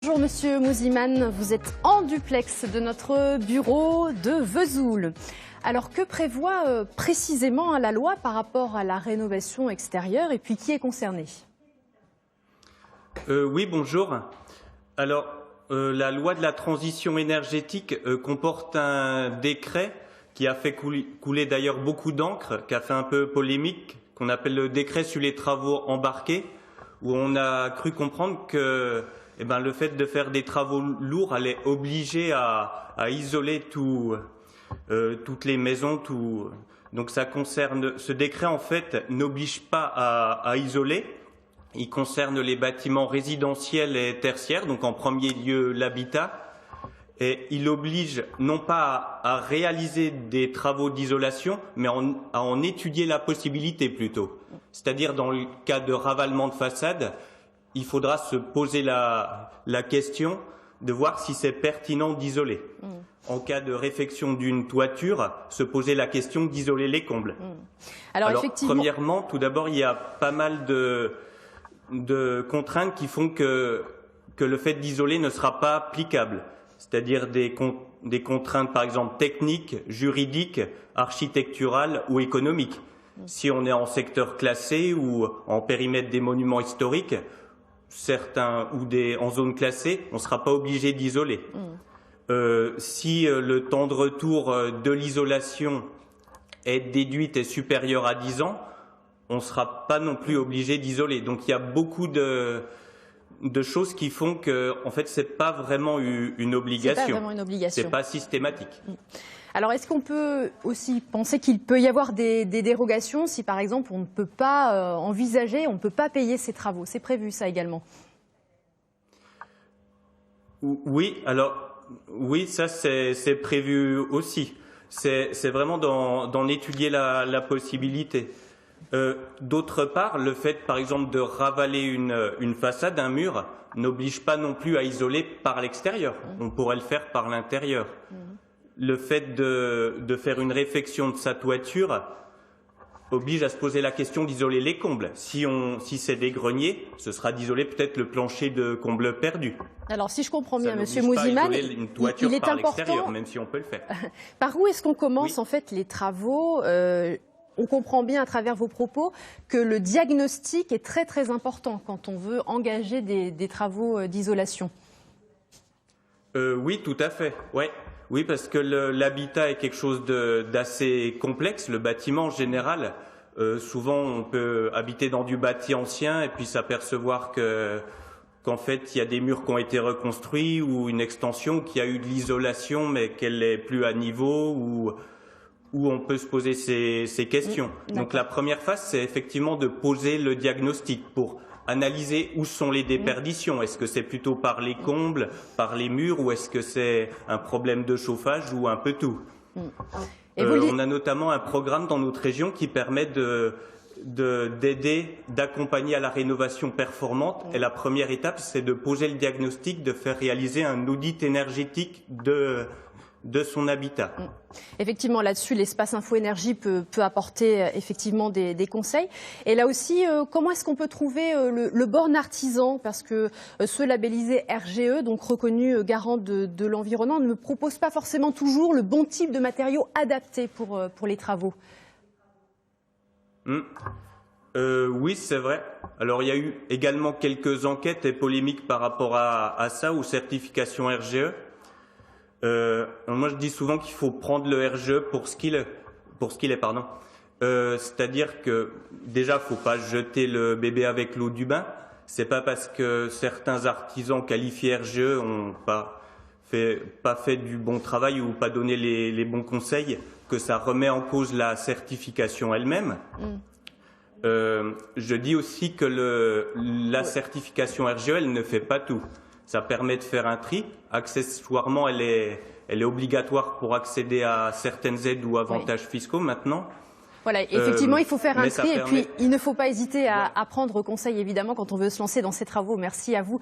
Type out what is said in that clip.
Bonjour Monsieur Mouziman, vous êtes en duplex de notre bureau de Vesoul. Alors que prévoit précisément la loi par rapport à la rénovation extérieure et puis qui est concerné? Oui, bonjour. Alors, la loi de la transition énergétique comporte un décret qui a fait couler d'ailleurs beaucoup d'encre, qui a fait un peu polémique, qu'on appelle le décret sur les travaux embarqués, où on a cru comprendre que le fait de faire des travaux lourds allait obliger à isoler toutes les maisons. Donc ça concerne, ce décret en fait n'oblige pas à isoler. Il concerne les bâtiments résidentiels et tertiaires, donc en premier lieu l'habitat. Et il oblige non pas à réaliser des travaux d'isolation, mais à en étudier la possibilité plutôt. C'est-à-dire dans le cas de ravalement de façade, il faudra se poser la question de voir si c'est pertinent d'isoler. En cas de réfection d'une toiture, se poser la question d'isoler les combles. Alors effectivement, premièrement, tout d'abord, il y a pas mal de contraintes qui font que le fait d'isoler ne sera pas applicable. C'est-à-dire des contraintes, par exemple, techniques, juridiques, architecturales ou économiques. Si on est en secteur classé ou en périmètre des monuments historiques, certains ou en zone classée, on ne sera pas obligé d'isoler. Si le temps de retour de l'isolation est déduite et supérieur à 10 ans, on ne sera pas non plus obligé d'isoler. Donc il y a beaucoup de choses qui font que, en fait, c'est pas vraiment une obligation. C'est pas vraiment une obligation. C'est pas systématique. Alors, est-ce qu'on peut aussi penser qu'il peut y avoir des dérogations si, par exemple, on ne peut pas envisager, on ne peut pas payer ces travaux? C'est prévu, ça également? Oui, alors, oui, ça, c'est prévu aussi. C'est vraiment d'en étudier la possibilité. D'autre part, le fait, par exemple, de ravaler une façade, un mur, n'oblige pas non plus à isoler par l'extérieur. On pourrait le faire par l'intérieur. Le fait de faire une réfection de sa toiture oblige à se poser la question d'isoler les combles. Si c'est des greniers, ce sera d'isoler peut-être le plancher de combles perdus. Alors, si je comprends bien, Monsieur Mouziman, il est important, même si on peut le faire. Par où est-ce qu'on commence en fait les travaux? On comprend bien à travers vos propos que le diagnostic est très très important quand on veut engager des travaux d'isolation. Oui, tout à fait. Ouais. Oui, parce que l'habitat est quelque chose d'assez complexe. Le bâtiment en général, souvent on peut habiter dans du bâti ancien et puis s'apercevoir qu'en fait il y a des murs qui ont été reconstruits ou une extension qui a eu de l'isolation mais qu'elle n'est plus à niveau où on peut se poser ces questions. Donc la première phase, c'est effectivement de poser le diagnostic pour analyser où sont les déperditions. Est-ce que c'est plutôt par les combles, par les murs, ou est-ce que c'est un problème de chauffage ou un peu tout? On a notamment un programme dans notre région qui permet d'aider, d'accompagner à la rénovation performante. Et la première étape, c'est de poser le diagnostic, de faire réaliser un audit énergétique de son habitat. Effectivement, là-dessus, l'espace Info Énergie peut apporter effectivement des conseils. Et là aussi, comment est-ce qu'on peut trouver le borne artisan? Parce que ceux labellisés RGE, donc reconnus garants de l'environnement, ne proposent pas forcément toujours le bon type de matériaux adaptés pour les travaux. Oui, c'est vrai. Alors, il y a eu également quelques enquêtes et polémiques par rapport à ça, aux certifications RGE. Moi, je dis souvent qu'il faut prendre le RGE pour ce qu'il est. C'est-à-dire que déjà, faut pas jeter le bébé avec l'eau du bain. C'est pas parce que certains artisans qualifiés RGE ont pas fait du bon travail ou pas donné les bons conseils que ça remet en cause la certification elle-même. Je dis aussi que la certification RGE, elle ne fait pas tout. Ça permet de faire un tri. Accessoirement, elle est obligatoire pour accéder à certaines aides ou avantages fiscaux maintenant. Voilà, effectivement, il faut faire un tri et puis il ne faut pas hésiter à prendre conseil, évidemment, quand on veut se lancer dans ces travaux. Merci à vous.